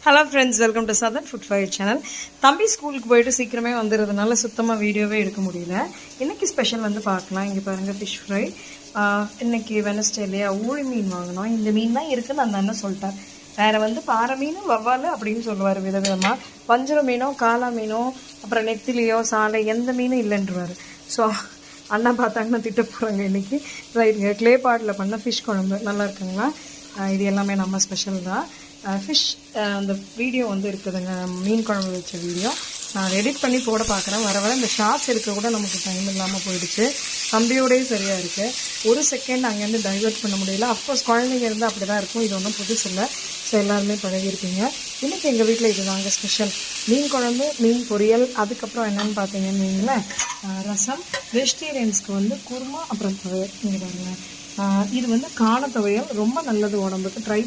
Hello friends, welcome to southern food fire channel. தம்பி ஸ்கூலுக்கு போயிட்டு சீக்கிரமே வந்துடுறதுனால சுத்தமாக வீடியோவே எடுக்க முடியல. இன்றைக்கி ஸ்பெஷல் வந்து பார்க்கலாம். இங்கே பாருங்கள், ஃபிஷ் ஃப்ரை. இன்றைக்கி வெனஸ்டே இல்லையா, ஊழி மீன் வாங்கினோம். இந்த மீன் தான் இருக்குதுன்னு அந்த அண்ணன் சொல்லிட்டார். வேறு வந்து பாறை மீன், வவ்வால் அப்படின்னு சொல்லுவார் விதவிதமாக. வஞ்சர மீனோ காளா மீனோ அப்புறம் நெத்திலியோ சாலை எந்த மீனும் இல்லைன்றவார். ஸோ அண்ணா பார்த்தாங்கன்னா திட்ட போகிறாங்க இன்றைக்கி. ரைட்டுங்க, க்ளே பாட்டில் பண்ண ஃபிஷ் குழம்பு நல்லா இருக்குங்களா? இது எல்லாமே நம்ம ஸ்பெஷல் தான். ஃபிஷ் அந்த வீடியோ வந்து இருக்குதுங்க, மீன் குழம்பு வச்ச வீடியோ. நான் எடிட் பண்ணி போட பார்க்குறேன். வர இந்த ஷார்ட்ஸ் இருக்க கூட நமக்கு டைம் இல்லாமல் போயிடுச்சு. தம்பியோடய சரியாக இருக்குது. ஒரு செகண்ட் அங்கேருந்து டைவெர்ட் பண்ண முடியல. அஃப்கோர்ஸ் குழந்தைங்க இருந்தால் அப்படி தான் இருக்கும். இது ஒன்றும் புதுசு இல்லை. ஸோ எல்லாருமே பழகிருப்பீங்க. இன்றைக்கி எங்கள் வீட்டில் இது தாங்க ஸ்பெஷல். மீன் குழம்பு, மீன் பொரியல், அதுக்கப்புறம் என்னென்னு பார்த்தீங்கன்னு வைங்களேன், ரசம். வெஜிடேரியன்ஸ்க்கு வந்து குருமா, அப்புறம் துவையல். இங்கே பாருங்கள், இது வந்து காண துவையல். ரொம்ப நல்லது உடம்புக்கு. ட்ரை